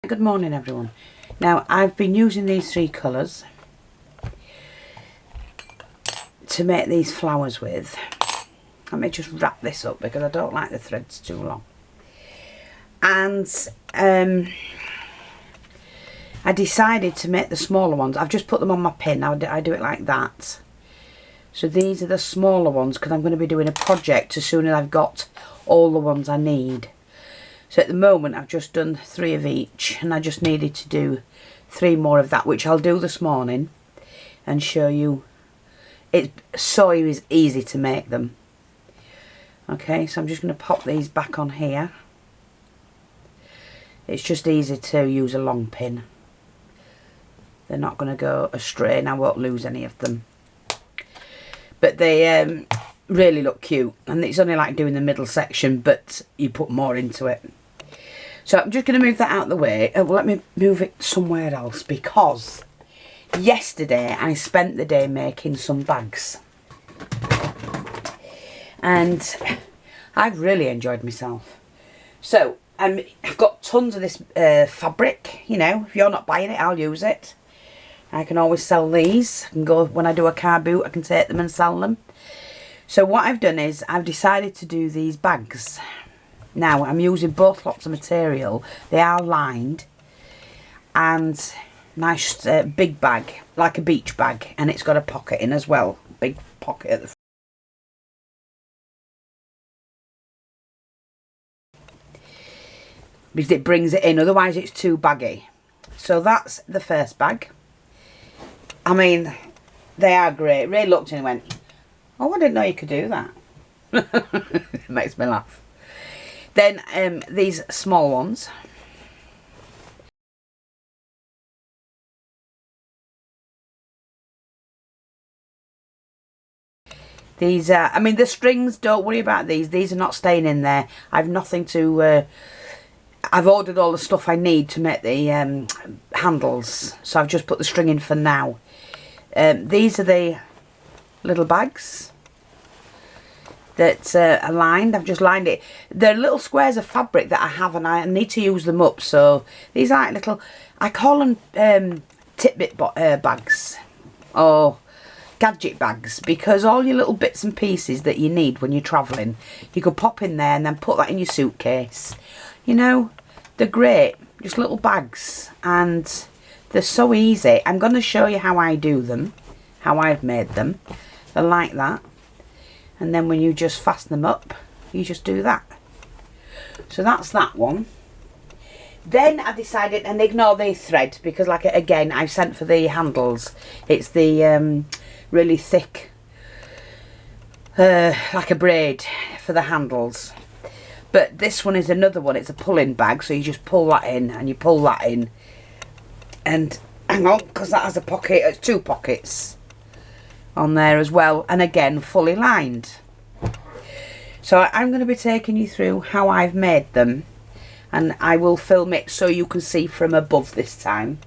Good morning everyone. Now I've been using these three colours to make these flowers with. Let me just wrap this up because I don't like the threads too long. And I decided to make the smaller ones. I've just put them on my pin. I do it like that. So these are the smaller ones because I'm going to be doing a project as soon as I've got all the ones I need. So at the moment I've just done 3 of each, and I just needed to do 3 more of that, which I'll do this morning and show you. It's so easy to make them. Okay, so I'm just going to pop these back on here. It's just easy to use a long pin. They're not going to go astray and I won't lose any of them. But they really look cute, and it's only like doing the middle section, but you put more into it. So I'm just going to move that out of the way. Well, let me move it somewhere else, because yesterday I spent the day making some bags. And I've really enjoyed myself. So I've got tons of this fabric. You know, if you're not buying it, I'll use it. I can always sell these. I can go, when I do a car boot, I can take them and sell them. So what I've done is I've decided to do these bags. Now I'm using both lots of material. They are lined, and nice big bag, like a beach bag, and it's got a pocket in as well. Big pocket at the front. Because it brings it in, otherwise it's too baggy. So that's the first bag. I mean, they are great. Ray looked and went, "Oh, I didn't know you could do that." It makes me laugh. Then these small ones. These are, I mean, the strings, don't worry about these. These are not staying in there. I've nothing to... I've ordered all the stuff I need to make the handles, so I've just put the string in for now. These are the little bags that are lined. I've just lined it. They're little squares of fabric that I have, and I need to use them up. So these are like little, I call them tidbit bags or gadget bags, because all your little bits and pieces that you need when you're travelling, you could pop in there and then put that in your suitcase. You know, they're great, just little bags, and they're so easy. I'm going to show you how I do them, how I've made them. They're like that, and then when you just fasten them up, you just do that. So that's that one. Then I decided, and ignore the thread, because like again I sent for the handles. It's the really thick, like a braid for the handles. But this one is another one. It's a pull-in bag, so you just pull that in and you pull that in. And hang on, because that has a pocket. It's 2 pockets on there as well, and again fully lined. So I'm going to be taking you through how I've made them, and I will film it so you can see from above this time.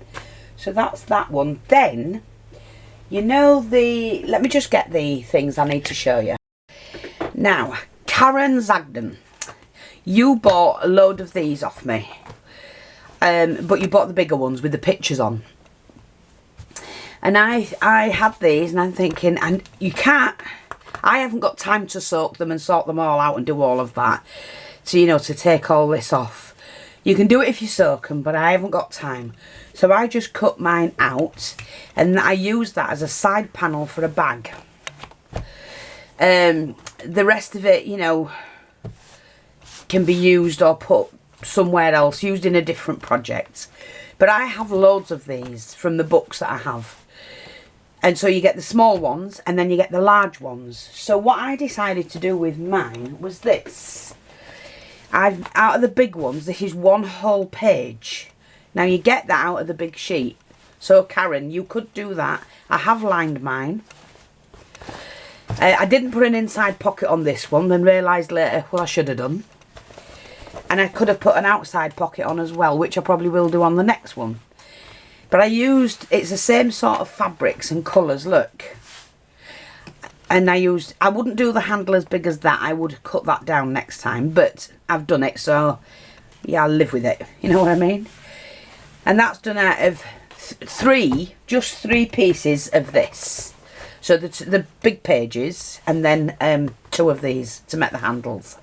So that's that one. Then, you know, let me just get the things I need to show you. Now, Karen Zagden, you bought a load of these off me, but you bought the bigger ones with the pictures on. And I had these, and I'm thinking, and you can't, I haven't got time to soak them and sort them all out and do all of that. So, you know, to take all this off. You can do it if you soak them, but I haven't got time. So I just cut mine out, and I use that as a side panel for a bag. The rest of it, you know, can be used or put somewhere else, used in a different project. But I have loads of these from the books that I have. And so you get the small ones, and then you get the large ones. So what I decided to do with mine was this. Out of the big ones, this is 1 whole page. Now you get that out of the big sheet. So Karen, you could do that. I have lined mine. I didn't put an inside pocket on this one, then realised later, well, I should have done. And I could have put an outside pocket on as well, which I probably will do on the next one. But I used, it's the same sort of fabrics and colours, look. And I wouldn't do the handle as big as that. I would cut that down next time, but I've done it, so yeah, I'll live with it. You know what I mean? And that's done out of just three pieces of this. So the big pages, and then 2 of these to make the handles.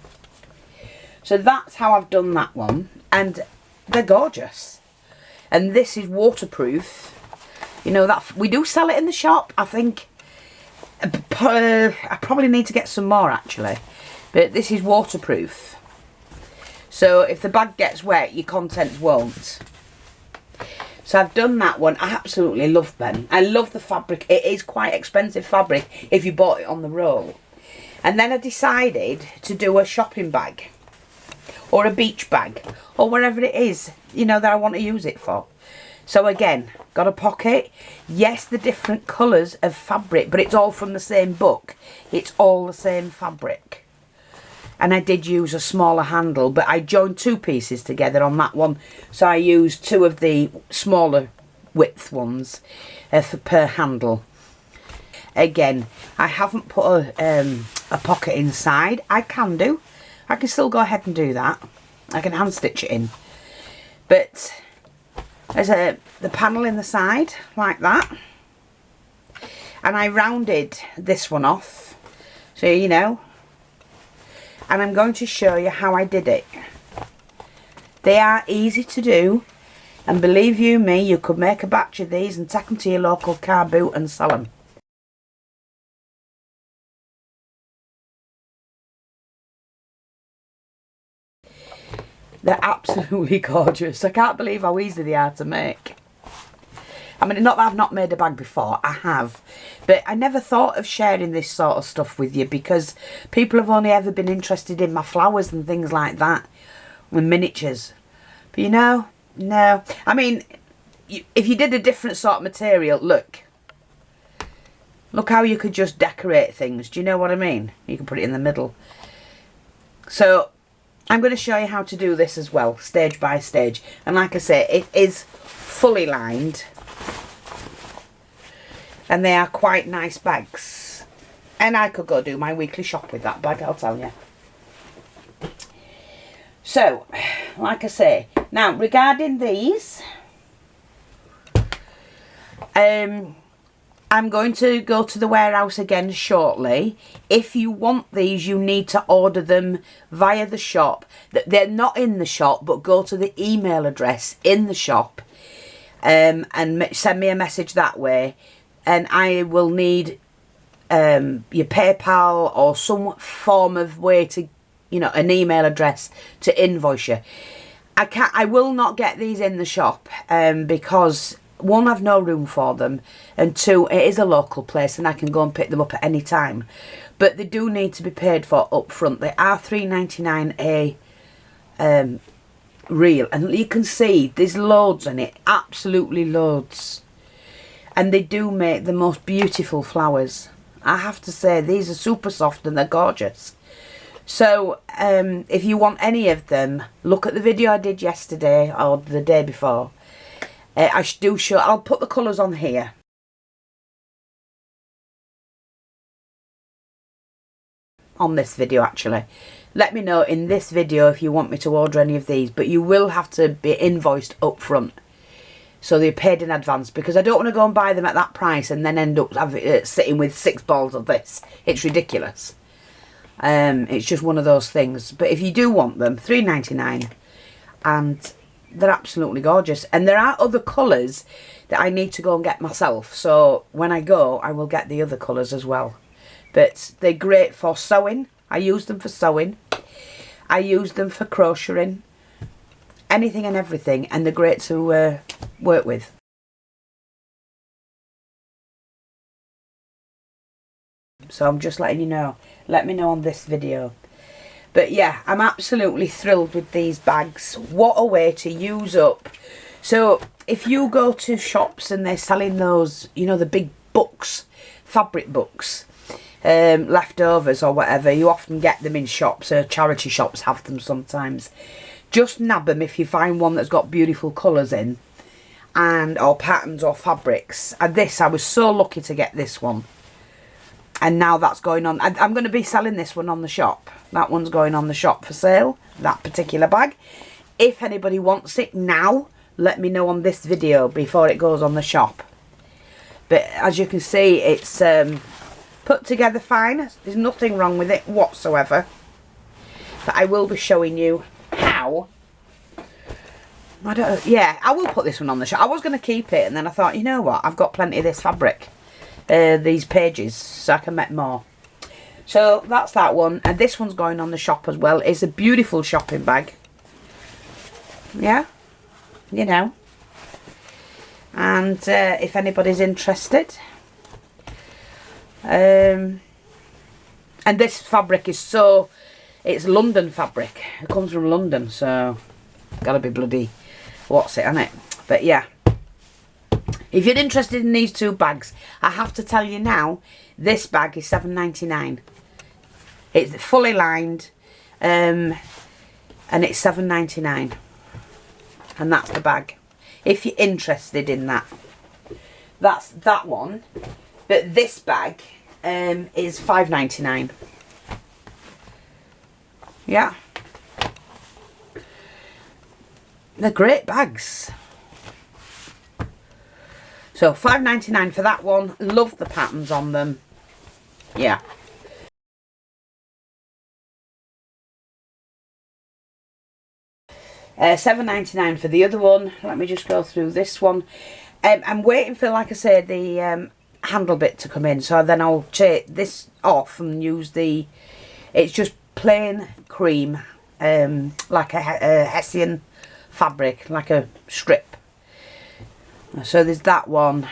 So that's how I've done that one, and they're gorgeous. And this is waterproof. You know, that we do sell it in the shop. I think I probably need to get some more actually, but this is waterproof. So if the bag gets wet, your contents won't. So I've done that one. I absolutely love them. I love the fabric. It is quite expensive fabric if you bought it on the roll. And then I decided to do a shopping bag or a beach bag or wherever it is, you know, that I want to use it for. So again, got a pocket. Yes, the different colours of fabric, but it's all from the same book. It's all the same fabric. And I did use a smaller handle, but I joined 2 pieces together on that one. So I used 2 of the smaller width ones per handle. Again, I haven't put a pocket inside. I can do. I can still go ahead and do that. I can hand stitch it in. But there's the panel in the side, like that. And I rounded this one off. So, you know. And I'm going to show you how I did it. They are easy to do, and believe you me, you could make a batch of these and take them to your local car boot and sell them. They're absolutely gorgeous. I can't believe how easy they are to make. I mean, not that I've not made a bag before, I have. But I never thought of sharing this sort of stuff with you because people have only ever been interested in my flowers and things like that, with miniatures. But you know, no. I mean, if you did a different sort of material, look. Look how you could just decorate things. Do you know what I mean? You can put it in the middle. So, I'm going to show you how to do this as well, stage by stage. And like I say, it is fully lined. And they are quite nice bags. And I could go do my weekly shop with that bag, I'll tell you. So, like I say, now regarding these, I'm going to go to the warehouse again shortly. If you want these, you need to order them via the shop. They're not in the shop, but go to the email address in the shop and send me a message that way. And I will need your PayPal or some form of way to, you know, an email address to invoice you. I will not get these in the shop because 1, I've no room for them, and 2, it is a local place and I can go and pick them up at any time. But they do need to be paid for up front. They are $3.99 a reel, and you can see there's loads in it, absolutely loads. And they do make the most beautiful flowers. I have to say, these are super soft and they're gorgeous. So, if you want any of them, look at the video I did yesterday or the day before. I'll put the colours on here. On this video, actually. Let me know in this video if you want me to order any of these. But you will have to be invoiced up front. So they're paid in advance, because I don't want to go and buy them at that price and then end up sitting with 6 balls of this. It's ridiculous. It's just one of those things. But if you do want them, $3.99, and they're absolutely gorgeous. And there are other colours that I need to go and get myself. So when I go, I will get the other colours as well. But they're great for sewing. I use them for sewing. I use them for crocheting. Anything and everything, and they're great to work with. So I'm just letting you know. Let me know on this video. But yeah, I'm absolutely thrilled with these bags. What a way to use up. So if you go to shops and they're selling those, you know, the big books, fabric books, leftovers or whatever, you often get them in shops. Charity shops have them sometimes. Just nab them if you find one that's got beautiful colours in, and or patterns or fabrics. And this, I was so lucky to get this one. And now that's going on. I'm going to be selling this one on the shop. That one's going on the shop for sale, that particular bag. If anybody wants it now, let me know on this video before it goes on the shop. But as you can see, it's put together fine. There's nothing wrong with it whatsoever. But I will be showing you how. Yeah, I will put this one on the shop. I was going to keep it, and then I thought, you know what, I've got plenty of this fabric, these pages, so I can make more. So that's that one, and this one's going on the shop as well. It's a beautiful shopping bag. Yeah, you know. And if anybody's interested, and this fabric is it's London fabric. It comes from London, so gotta be bloody what's it on it. But yeah, if you're interested in these two bags, I have to tell you now, this bag is £7.99. It's fully lined, and it's £7.99, and that's the bag. If you're interested in that, that's that one. But this bag is £5.99. Yeah, they're great bags. So £5.99 for that one. Love the patterns on them. Yeah. £7.99 for the other one. Let me just go through this one. I'm waiting for, like I said, the handle bit to come in, so then I'll take this off and use the, it's just plain cream, like a Hessian fabric, like a strip. So there's that one.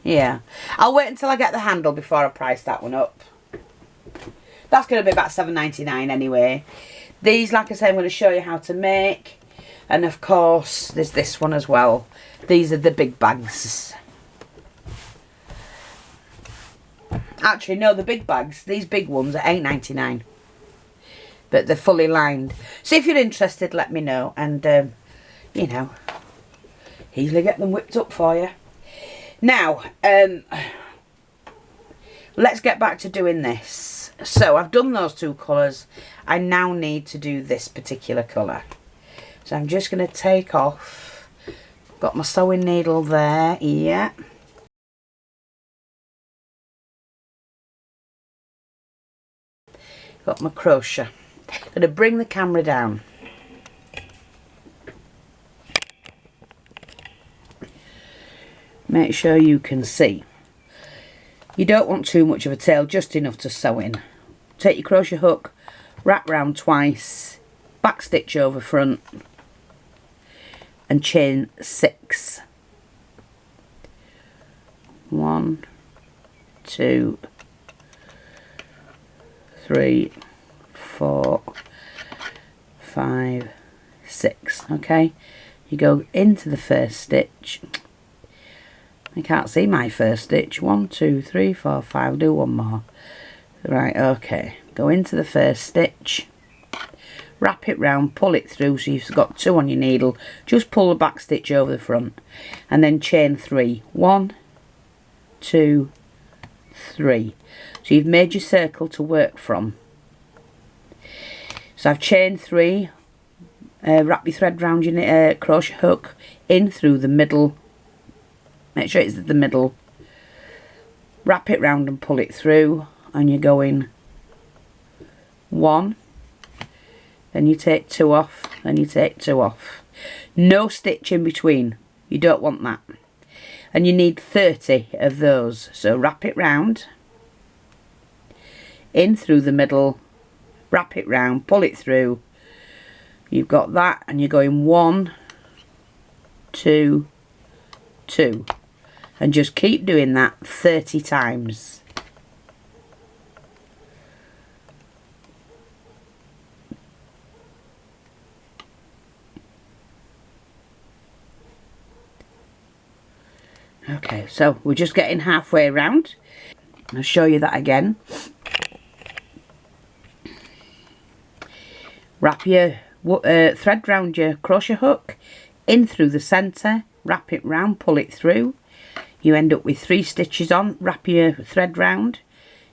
Yeah, I'll wait until I get the handle before I price that one up. That's going to be about £7.99 anyway. These, like I say, I'm going to show you how to make. And of course, there's this one as well. These are the big bags. Actually, no, the big bags. These big ones are £8.99. But they're fully lined. So if you're interested, let me know. And, you know, easily get them whipped up for you. Now, let's get back to doing this. So I've done those two colours. I now need to do this particular colour. So I'm just going to take off. Got my sewing needle there. Yeah. Got my crochet. Going to bring the camera down. Make sure you can see. You don't want too much of a tail, just enough to sew in. Take your crochet hook, wrap round twice, back stitch over front, and chain 6. 1, 2, 3, 4, 5, 6. Okay, you go into the first stitch. I can't see my first stitch. 1, 2, 3, 4, 5. I'll do one more. Right, okay. Go into the first stitch. Wrap it round, pull it through, so you've got 2 on your needle. Just pull the back stitch over the front. And then chain 3. 1, 2, 3. So you've made your circle to work from. So I've chained 3. Wrap your thread round your crochet hook. In through the middle. Make sure it's at the middle. Wrap it round and pull it through. And you're going 1. Then you take 2 off. Then you take 2 off. No stitch in between. You don't want that. And you need 30 of those. So wrap it round. In through the middle. Wrap it round. Pull it through. You've got that. And you're going 1, 2, 2. And just keep doing that 30 times. Okay, so we're just getting halfway around. I'll show you that again. Wrap your thread round your crochet hook, in through the centre, wrap it round, pull it through. You end up with 3 stitches on. Wrap your thread round,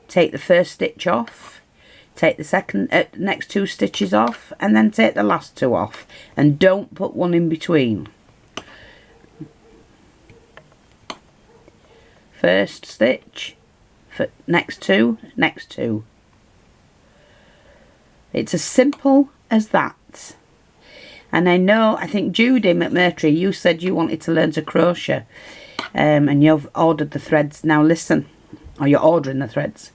take the first stitch off, take the next 2 stitches off, and then take the last 2 off, and don't put one in between. First stitch, for next 2, next 2. It's as simple as that. And I think Judy McMurtry, you said you wanted to learn to crochet, and you've ordered the threads. Now listen, or you're ordering the threads.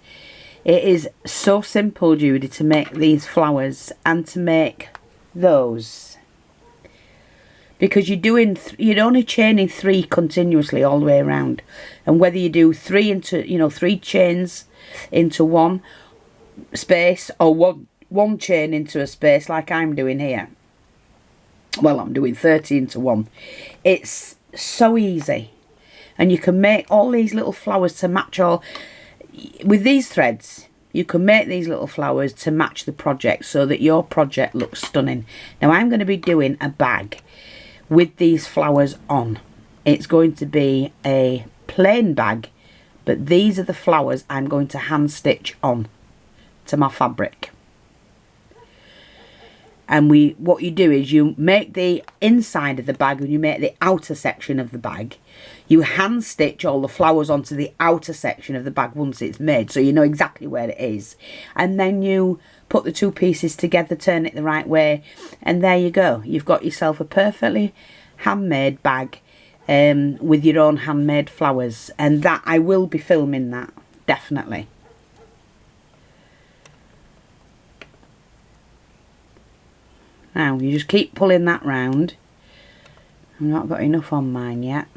It is so simple, Judy, to make these flowers and to make those, because you're only chaining 3 continuously all the way around, and whether you do 3 into 3 chains into one space, or one chain into a space like I'm doing here. Well, I'm doing 30 into 1. It's so easy, and you can make all these little flowers to match all. With these threads, you can make these little flowers to match the project so that your project looks stunning. Now I'm going to be doing a bag with these flowers on. It's going to be a plain bag, but these are the flowers I'm going to hand stitch on to my fabric. And what you do is you make the inside of the bag and you make the outer section of the bag. You hand stitch all the flowers onto the outer section of the bag once it's made, so you know exactly where it is. And then you put the 2 pieces together, turn it the right way, and there you go. You've got yourself a perfectly handmade bag with your own handmade flowers. And that, I will be filming that, definitely. Now you just keep pulling that round. I've not got enough on mine yet.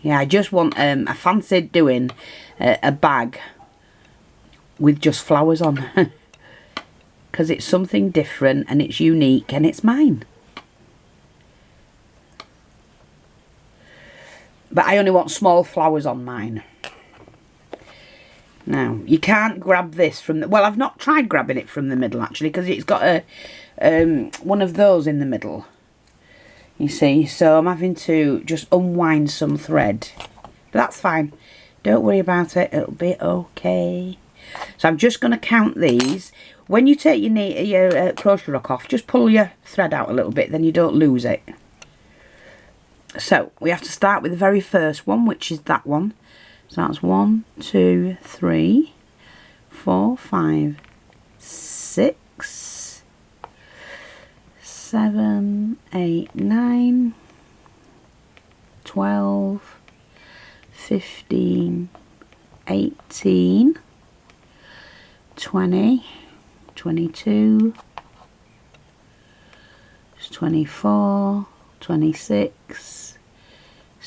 Yeah, I just want, I fancied doing a bag with just flowers on. Because it's something different and it's unique and it's mine. But I only want small flowers on mine. Now, you can't grab this from the... Well, I've not tried grabbing it from the middle, actually, because it's got a one of those in the middle. You see? So I'm having to just unwind some thread. But that's fine. Don't worry about it. It'll be okay. So I'm just going to count these. When you take your crochet hook off, just pull your thread out a little bit, then you don't lose it. So we have to start with the very first one, which is that one. So that's 1, 2, 3, 4, 5, 6, 7, 8, 9, 12, 15, 18, 20, 22, 24, 26,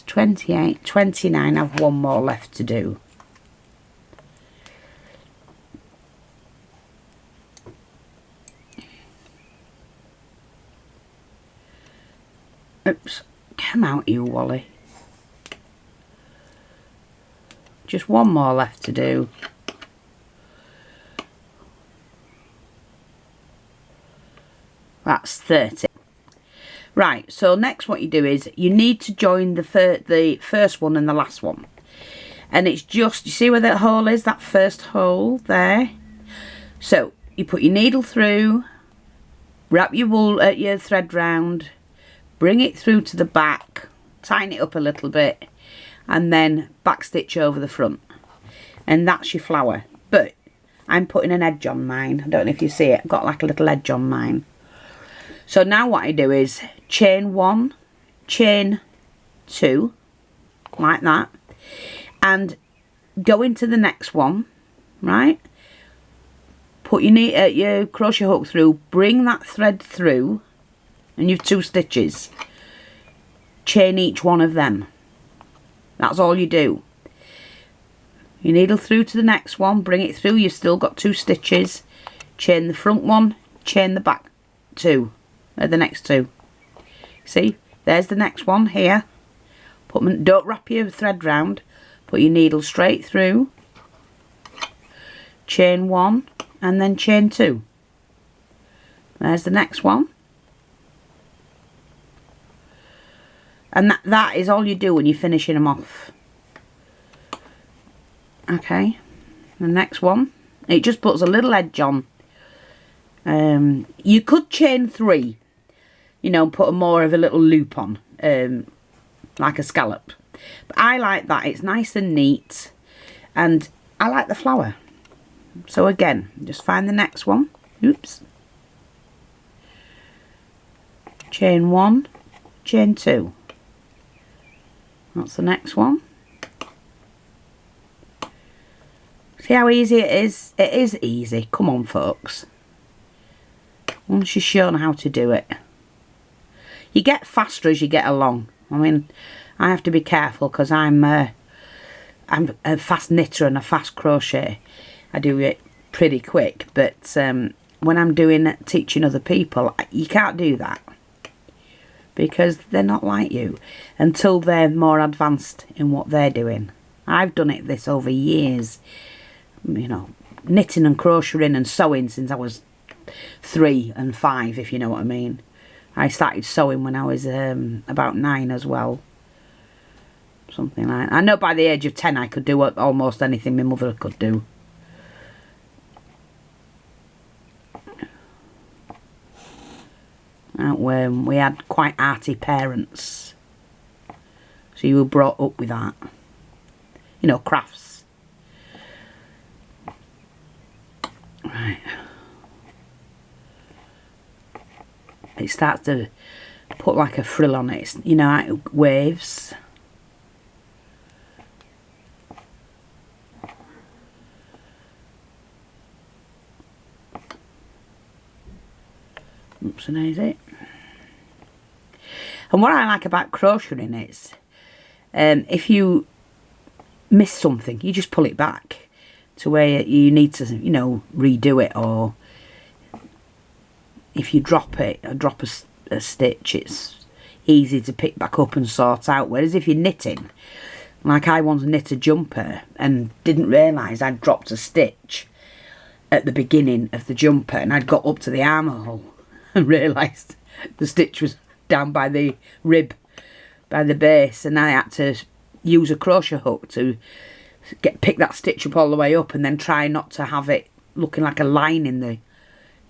28, 29. I have one more left to do. Oops, come out you Wally. Just one more left to do. That's 30. Right, so next what you do is you need to join the first one and the last one. And it's just, you see where that hole is, that first hole there? So you put your needle through, wrap your thread round, bring it through to the back, tighten it up a little bit, and then back stitch over the front. And that's your flower. But I'm putting an edge on mine. I don't know if you see it, I've got like a little edge on mine. So now what I do is chain 1, chain 2, like that, and go into the next one, right? Put your crochet hook through, bring that thread through, and you've 2 stitches. Chain each one of them. That's all you do. Your needle through to the next one, bring it through, you've still got 2 stitches. Chain the front one, chain the back 2. The next 2. See, there's the next one here. Don't wrap your thread round. Put your needle straight through. Chain 1 and then chain 2. There's the next one. And that is all you do when you're finishing them off. Okay, the next one, it just puts a little edge on. You could chain 3, you know, and put more of a little loop on, like a scallop. But I like that, it's nice and neat, and I like the flower. So again, just find the next one. Oops. Chain 1, chain 2. That's the next one. See how easy it is? It is easy. Come on, folks. Once you're shown how to do it. You get faster as you get along. I mean, I have to be careful because I'm a fast knitter and a fast crochet. I do it pretty quick, but when I'm teaching other people, you can't do that because they're not like you until they're more advanced in what they're doing. I've done this over years, you know, knitting and crocheting and sewing since I was 3 and 5, if you know what I mean. I started sewing when I was about 9 as well. Something like that. I know by the age of 10 I could do almost anything my mother could do. We had quite arty parents. So you were brought up with that. You know, crafts. Right. It starts to put like a frill on it, you know, like waves. Oops, and there's it. And what I like about crocheting is, if you miss something, you just pull it back to where you need to, you know, redo it, or if you drop it, or drop a stitch, it's easy to pick back up and sort out. Whereas if you're knitting, like I once knit a jumper and didn't realise I'd dropped a stitch at the beginning of the jumper, and I'd got up to the armhole and realised the stitch was down by the rib, by the base, and I had to use a crochet hook to pick that stitch up all the way up, and then try not to have it looking like a line in the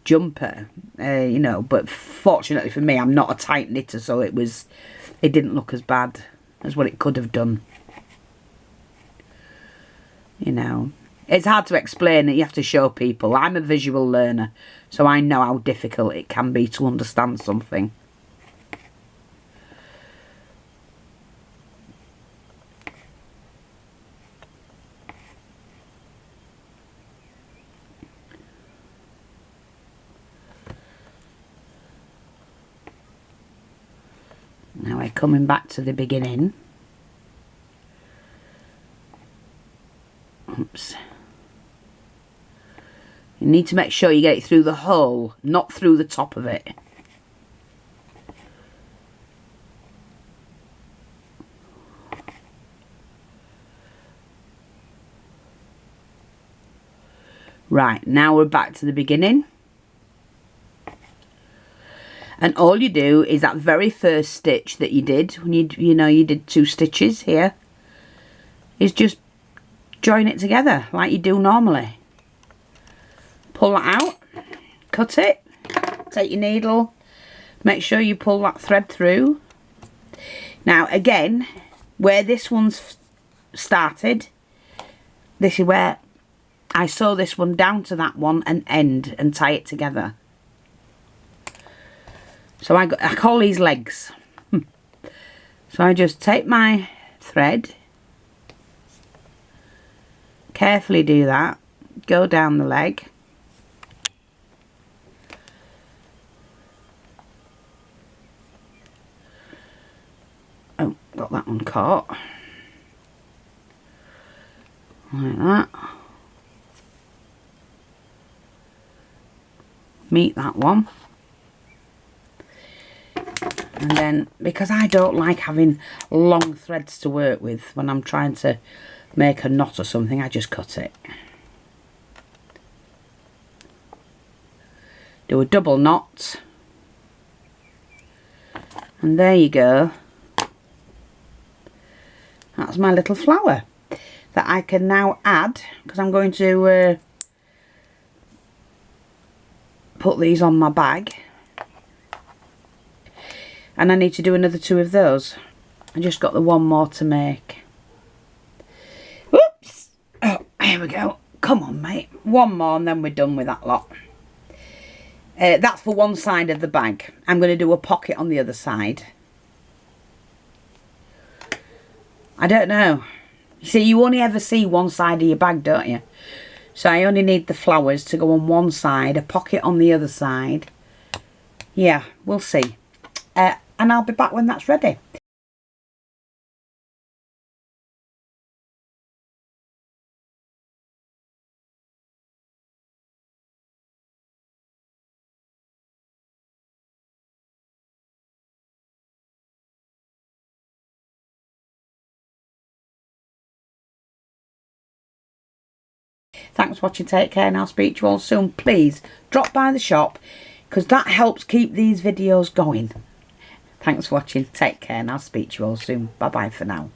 jumper, you know. But fortunately for me, I'm not a tight knitter, so it didn't look as bad as what it could have done. You know, it's hard to explain it. You have to show people. I'm a visual learner, so I know how difficult it can be to understand something. Now we're coming back to the beginning. Oops. You need to make sure you get it through the hole, not through the top of it. Right, now we're back to the beginning. And all you do is that very first stitch that you did, when you know you did 2 stitches here, is just join it together like you do normally. Pull that out, cut it, take your needle, make sure you pull that thread through. Now again, where this one's started, this is where I sew this one down to that one and end and tie it together. So I call these legs. So I just take my thread, carefully do that, go down the leg, oh, got that one caught, like that, meet that one. And then, because I don't like having long threads to work with when I'm trying to make a knot or something, I just cut it. Do a double knot. And there you go. That's my little flower that I can now add, because I'm going to put these on my bag. And I need to do another 2 of those. I just got the 1 more to make. Whoops! Oh, here we go. Come on, mate. 1 more and then we're done with that lot. That's for one side of the bag. I'm going to do a pocket on the other side. I don't know. See, you only ever see one side of your bag, don't you? So I only need the flowers to go on one side, a pocket on the other side. Yeah, we'll see. And I'll be back when that's ready. Thanks for watching, take care, and I'll speak to you all soon. Please drop by the shop, because that helps keep these videos going. Thanks for watching, take care, and I'll speak to you all soon. Bye bye for now.